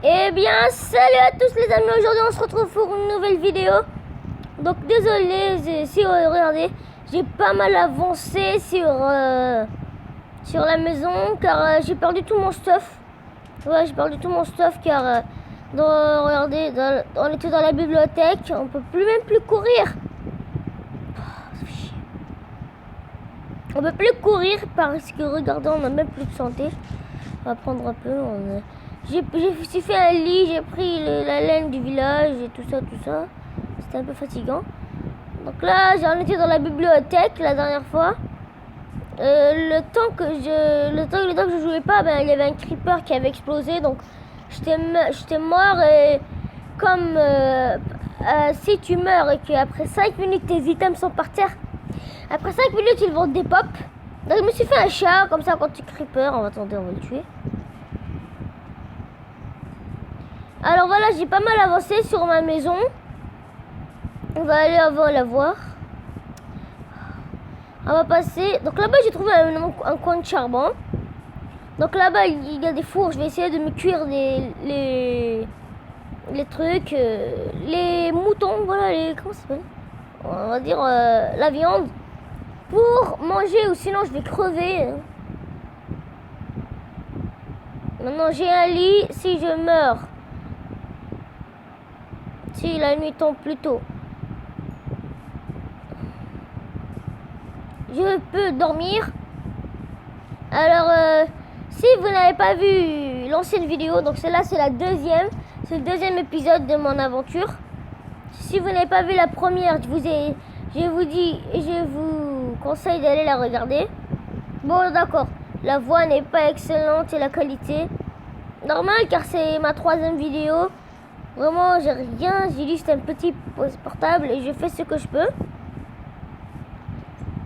Eh bien, salut à tous les amis, aujourd'hui on se retrouve pour une nouvelle vidéo. Donc désolé si regardez, j'ai pas mal avancé sur la maison car j'ai perdu tout mon stuff. Ouais, j'ai perdu tout mon stuff car regardez, on était dans la bibliothèque, on peut même plus courir. On peut plus courir parce que regardez, on a même plus de santé. On va prendre un peu. J'ai fait un lit, j'ai pris la laine du village et tout ça. C'était un peu fatigant. Donc là, j'en étais dans la bibliothèque la dernière fois. Le temps que je jouais pas, ben, il y avait un creeper qui avait explosé. Donc j'étais mort et comme si tu meurs et qu'après 5 minutes tes items sont par terre, après 5 minutes ils vont des pop. Donc je me suis fait un chat comme ça quand tu creeper. Attendez, on va le tuer. Alors voilà, j'ai pas mal avancé sur ma maison. On va aller avant la voir. On va passer. Donc là-bas, j'ai trouvé un coin de charbon. Donc là-bas, il y a des fours. Je vais essayer de me cuire les trucs. Les moutons, voilà, comment ça s'appelle? On va dire la viande. Pour manger ou sinon je vais crever. Maintenant, j'ai un lit si je meurs. Si la nuit tombe plus tôt, je peux dormir. Alors, si vous n'avez pas vu l'ancienne vidéo, donc celle-là c'est la deuxième, c'est le deuxième épisode de mon aventure. Si vous n'avez pas vu la première, je vous conseille d'aller la regarder. Bon, d'accord, la voix n'est pas excellente et la qualité normal car c'est ma troisième vidéo. Vraiment, j'ai rien, j'ai juste un petit portable et je fais ce que je peux.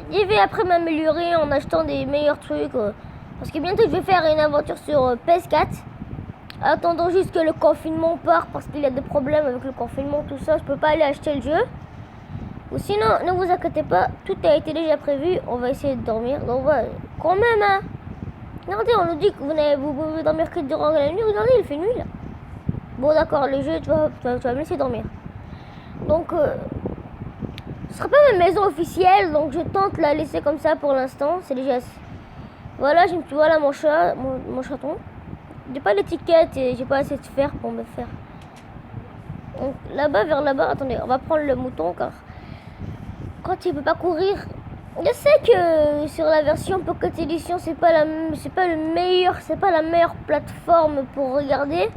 Je vais après m'améliorer en achetant des meilleurs trucs. Parce que bientôt je vais faire une aventure sur PS4. Attendons juste que le confinement parte parce qu'il y a des problèmes avec le confinement, tout ça. Je peux pas aller acheter le jeu. Ou sinon, ne vous inquiétez pas, tout a été déjà prévu. On va essayer de dormir. Donc voilà, quand même, hein. Regardez, on nous dit que vous pouvez dormir que durant la nuit. Regardez, il fait nuit là. Bon d'accord, le jeu, tu vas me laisser dormir. Donc, ce sera pas ma maison officielle, donc je tente la laisser comme ça pour l'instant. C'est déjà... Voilà, voilà mon chat, mon chaton. J'ai pas d'étiquette et j'ai pas assez de fer pour me faire. Donc là-bas, vers là-bas, attendez, on va prendre le mouton car quand il peut pas courir... Je sais que sur la version Pocket Edition, c'est pas la meilleure plateforme pour regarder.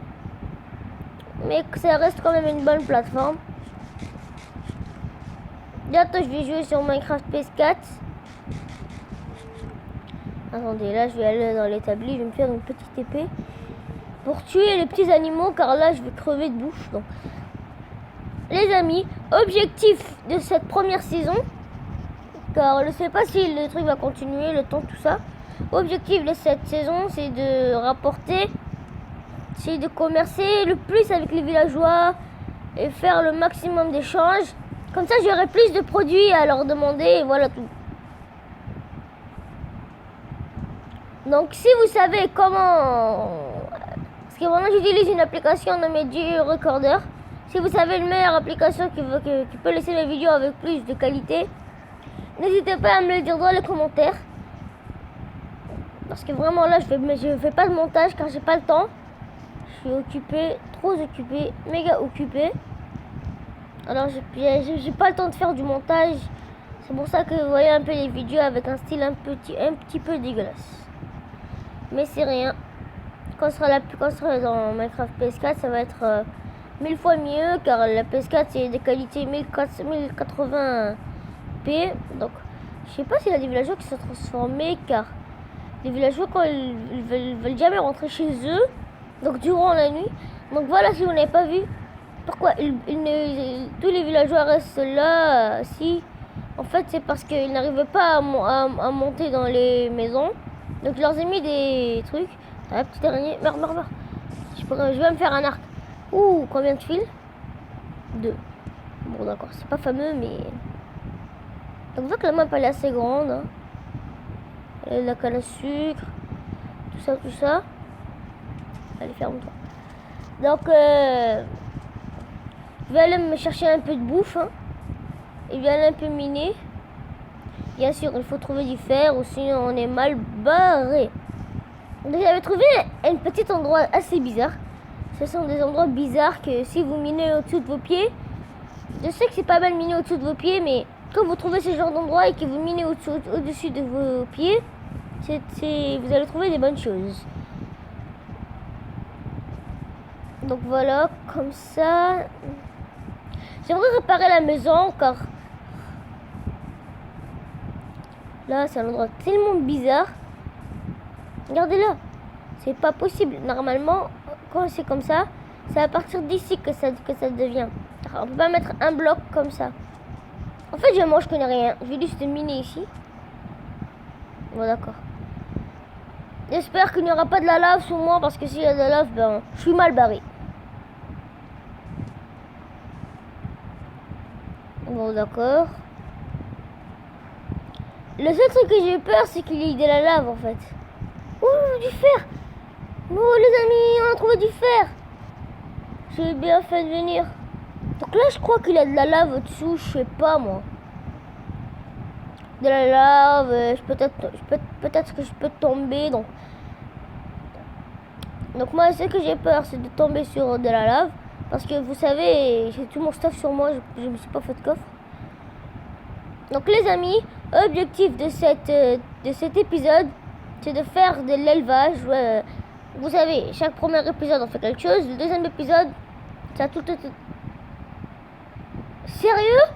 Mais ça reste quand même une bonne plateforme. Bientôt je vais jouer sur Minecraft PS4. Attendez, là je vais aller dans l'établi, je vais me faire une petite épée pour tuer les petits animaux car là je vais crever de bouffe. Donc, les amis, objectif de cette première saison, car je ne sais pas si le truc va continuer, le temps, tout ça. Objectif de cette saison, c'est de rapporter, c'est de commercer le plus avec les villageois et faire le maximum d'échanges. Comme ça, j'aurai plus de produits à leur demander et voilà tout. Donc, si vous savez comment... Parce que maintenant, j'utilise une application nommée G-Recorder. Si vous savez une meilleure application qui peut laisser mes vidéos avec plus de qualité, n'hésitez pas à me le dire dans les commentaires. Parce que vraiment, là, je fais pas de montage car j'ai pas le temps. Je suis occupé, trop occupé, méga occupé. Alors j'ai pas le temps de faire du montage. C'est pour ça que vous voyez un peu les vidéos avec un style un petit peu dégueulasse. Mais c'est rien. Quand on sera dans Minecraft PS4, ça va être 1000 fois mieux car la PS4 c'est des qualités 1080p. Donc je sais pas s'il y a des villageois qui sont transformés car les villageois quand ils veulent jamais rentrer chez eux. Donc durant la nuit. Donc voilà, si vous n'avez pas vu. Pourquoi tous les villageois restent là si en fait c'est parce qu'ils n'arrivaient pas à monter dans les maisons. Donc je leur ai mis des trucs. Ah, petit araignée, meurs. Je vais me faire un arc. Ouh, combien de fils? 2. Bon d'accord, c'est pas fameux mais... Donc on voit que la map elle est assez grande. Hein. Elle a la canne à sucre. Tout ça. Allez, ferme-toi. Donc, je vais aller me chercher un peu de bouffe. Hein. Et je vais aller un peu miner. Bien sûr, il faut trouver du fer ou sinon on est mal barré. Donc, j'avais trouvé un petit endroit assez bizarre. Ce sont des endroits bizarres que si vous minez au-dessous de vos pieds, je sais que c'est pas mal miner au-dessous de vos pieds, mais quand vous trouvez ce genre d'endroit et que vous minez au-dessus de vos pieds, vous allez trouver des bonnes choses. Donc voilà, comme ça. J'aimerais réparer la maison car là c'est un endroit tellement bizarre. Regardez là, c'est pas possible. Normalement, quand c'est comme ça, c'est à partir d'ici que ça devient. Alors, on peut pas mettre un bloc comme ça. En fait, je connais rien. Je vais juste miner ici. Bon, d'accord. J'espère qu'il n'y aura pas de la lave sur moi parce que s'il y a de la lave, ben, je suis mal barré. Bon, d'accord. Le seul truc que j'ai peur, c'est qu'il y ait de la lave en fait. Ouh, du fer! Oh, les amis, on a trouvé du fer! J'ai bien fait de venir. Donc là, je crois qu'il y a de la lave au-dessous, je sais pas moi. De la lave, peut-être que je peux tomber. Donc moi, ce que j'ai peur, c'est de tomber sur de la lave. Parce que vous savez, j'ai tout mon stuff sur moi, je me suis pas fait de coffre. Donc les amis, objectif de cet épisode, c'est de faire de l'élevage. Vous savez, chaque premier épisode on fait quelque chose. Le deuxième épisode, ça tout. Sérieux?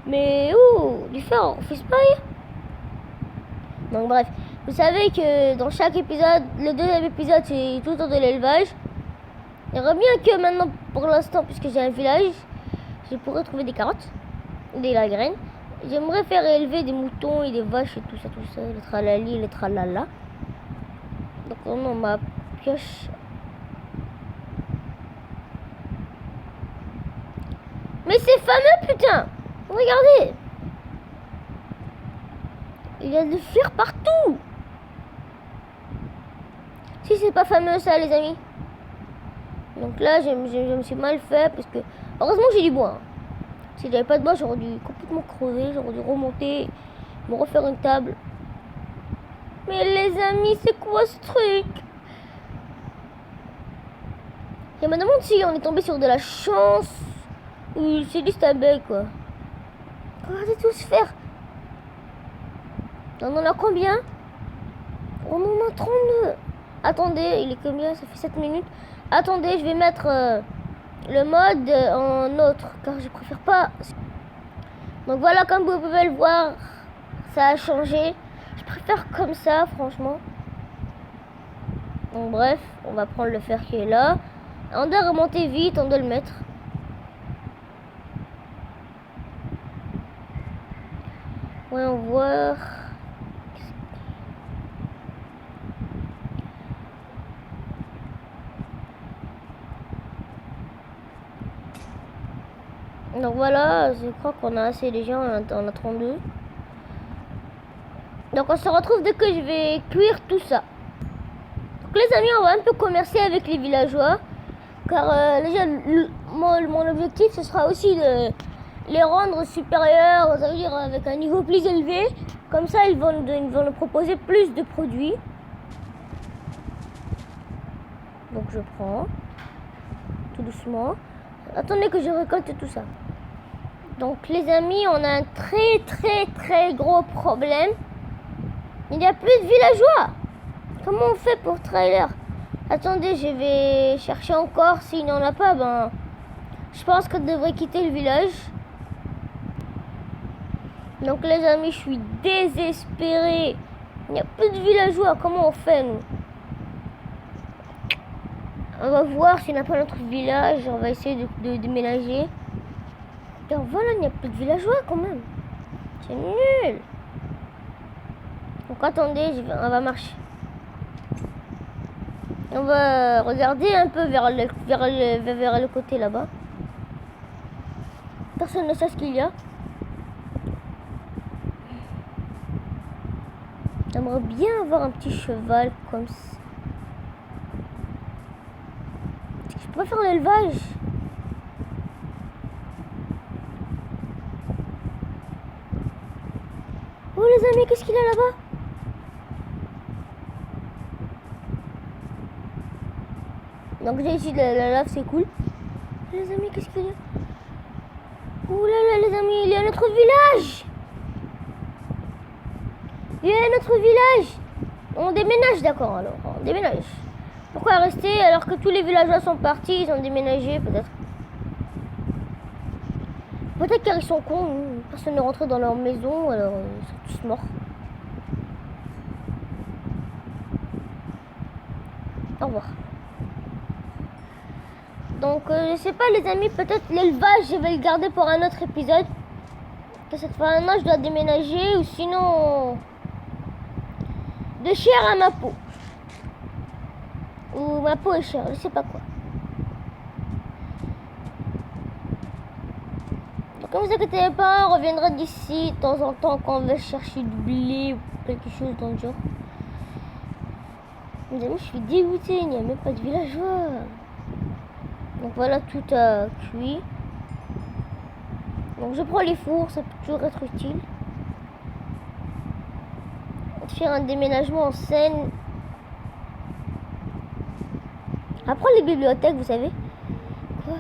Mais où? Du fer, on fait pareil. Donc bref, vous savez que dans chaque épisode, le deuxième épisode c'est tout le temps de l'élevage. Il y aurait bien que maintenant, pour l'instant, puisque j'ai un village, je pourrais trouver des carottes, des graines. J'aimerais faire élever des moutons et des vaches et tout ça, le tralali, le tralala. Donc on a ma pioche. Mais c'est fameux, putain! Regardez! Il y a du fer partout! Si c'est pas fameux ça, les amis. Donc là, je me suis mal fait parce que heureusement j'ai du bois. Si j'avais pas de bois, j'aurais dû complètement crever, j'aurais dû remonter, me refaire une table. Mais les amis, c'est quoi ce truc? Je me demande si on est tombé sur de la chance ou c'est juste un bug quoi. Regardez tout ce fer. On en a combien? On en a 32. Attendez, il est combien? Ça fait 7 minutes. Attendez, je vais mettre le mode en autre car je préfère pas. Donc voilà, comme vous pouvez le voir, ça a changé. Je préfère comme ça, franchement. Donc bref, on va prendre le fer qui est là. On doit remonter vite, on doit le mettre. Voyons voir. Donc voilà, je crois qu'on a assez déjà, on a 32. Donc on se retrouve dès que je vais cuire tout ça. Donc les amis, on va un peu commercer avec les villageois. Car déjà, mon objectif, ce sera aussi de les rendre supérieurs, ça veut dire avec un niveau plus élevé. Comme ça, ils vont nous proposer plus de produits. Donc je prends tout doucement. Attendez que je récolte tout ça. Donc les amis, on a un très gros problème. Il n'y a plus de villageois. Comment on fait pour trailer? Attendez, je vais chercher encore. S'il n'y en a pas, ben je pense qu'on devrait quitter le village. Donc les amis, je suis désespéré. Il n'y a plus de villageois. Comment on fait nous? On va voir s'il n'y a pas notre village. On va essayer de déménager. Et voilà, il n'y a plus de villageois quand même. C'est nul. Donc attendez, on va marcher. On va regarder un peu vers le côté là-bas. Personne ne sait ce qu'il y a. J'aimerais bien avoir un petit cheval comme ça. Je peux pas faire l'élevage. Oh les amis, qu'est-ce qu'il y a là-bas? Donc j'ai ici de la lave, c'est cool. Les amis, qu'est-ce qu'il y a? Oh là là les amis, il y a notre village. Il y a notre village. On déménage, d'accord, alors on déménage. Pourquoi rester alors que tous les villageois sont partis? Ils ont déménagé peut-être. Peut-être car ils sont cons, personne n'est rentré dans leur maison, alors ils sont tous morts. Au revoir. Donc je sais pas les amis, peut-être l'élevage je vais le garder pour un autre épisode. Que cette fois-là je dois déménager ou sinon de chair à ma peau. Ou ma peau est chère, je sais pas quoi. Donc ne vous inquiétez pas, on reviendra d'ici de temps en temps quand on va chercher du blé ou quelque chose dans le genre. Les amis, je suis dégoûtée, il n'y a même pas de villageois. Donc voilà, tout a cuit. Donc je prends les fours, ça peut toujours être utile. Faire un déménagement en scène. Après les bibliothèques, vous savez. Quoi?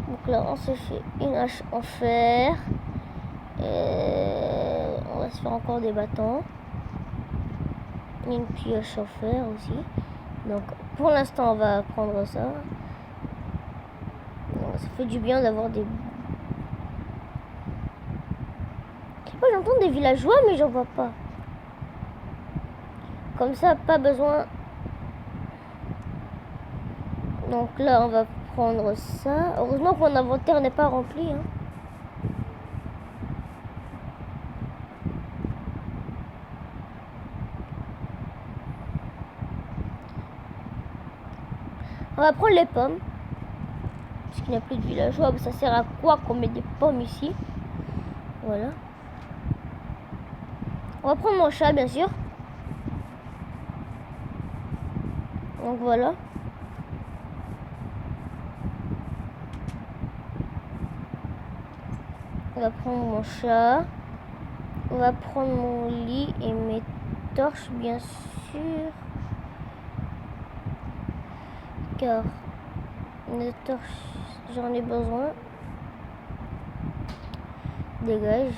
Donc là, on se fait une hache en fer. On va se faire encore des bâtons. Une pioche en fer aussi. Donc pour l'instant, on va prendre ça. Ça fait du bien d'avoir des... Je sais pas, j'entends des villageois, mais j'en vois pas. Comme ça, pas besoin. Donc là, on va prendre ça. Heureusement que mon inventaire n'est pas rempli. Hein. On va prendre les pommes. Parce qu'il n'y a plus de villageois. Ça sert à quoi qu'on met des pommes ici? Voilà. On va prendre mon chat, bien sûr. Donc voilà. On va prendre mon chat. On va prendre mon lit et mes torches, bien sûr. Car les torches, j'en ai besoin. Dégage.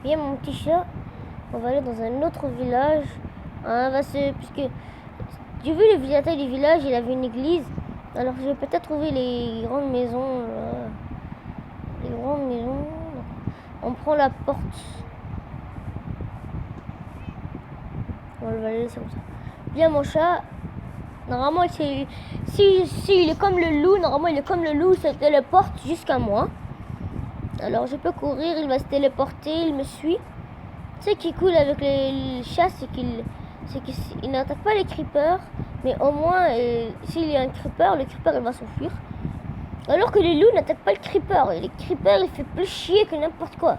Viens mon petit chat. On va aller dans un autre village. Puisque j'ai vu la taille du village, il avait une église. Alors je vais peut-être trouver les grandes maisons. Les grandes maisons. On prend la porte. On va le laisser comme ça. Viens mon chat. Normalement, si il est comme le loup, normalement il est comme le loup, il se téléporte jusqu'à moi. Alors je peux courir, il va se téléporter, il me suit. Ce qui est cool avec les chats, c'est qu'il n'attaque pas les creepers, mais au moins s'il y a un creeper, le creeper il va s'enfuir. Alors que les loups n'attaquent pas le creeper, et les creepers il fait plus chier que n'importe quoi.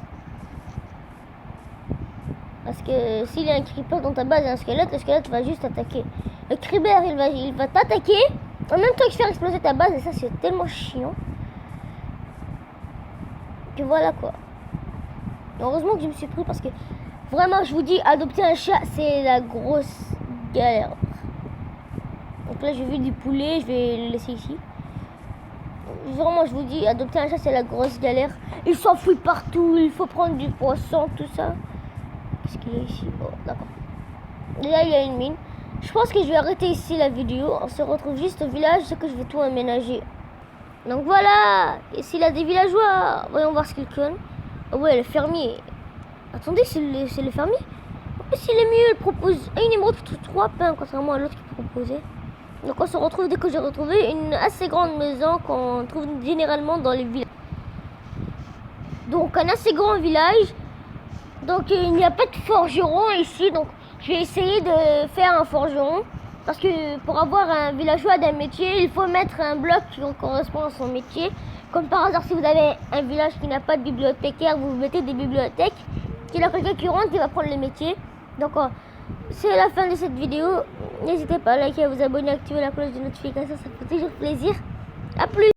Parce que s'il y a un creeper dans ta base et un squelette, le squelette va juste attaquer. Le creeper il va t'attaquer en même temps que faire exploser ta base, et ça c'est tellement chiant. Que voilà quoi. Heureusement que je me suis pris parce que vraiment je vous dis, adopter un chat c'est la grosse galère. Donc là j'ai vu du poulet, je vais le laisser ici. Vraiment je vous dis, adopter un chat c'est la grosse galère. Il s'enfuit partout, il faut prendre du poisson, tout ça. Qu'est-ce qu'il y a ici? Oh d'accord. Et là il y a une mine. Je pense que je vais arrêter ici la vidéo. On se retrouve juste au village, c'est que je vais tout aménager. Donc voilà, ici il a des villageois. Voyons voir ce qu'ils connaissent. Oh ouais, le fermier. Attendez, c'est le fermier. En plus, il est mieux, il propose une émeraude pour 3 pains, contrairement à l'autre qui proposait. Donc on se retrouve dès que j'ai retrouvé une assez grande maison qu'on trouve généralement dans les villages. Donc un assez grand village. Donc il n'y a pas de forgeron ici, donc je vais essayer de faire un forgeron. Parce que pour avoir un villageois d'un métier, il faut mettre un bloc qui correspond à son métier. Comme par hasard, si vous avez un village qui n'a pas de bibliothécaire, vous mettez des bibliothèques. Qu'il y a quelqu'un qui rentre, qui va prendre le métier. Donc c'est la fin de cette vidéo. N'hésitez pas à liker, à vous abonner, à activer la cloche de notification, ça fait toujours plaisir. A plus!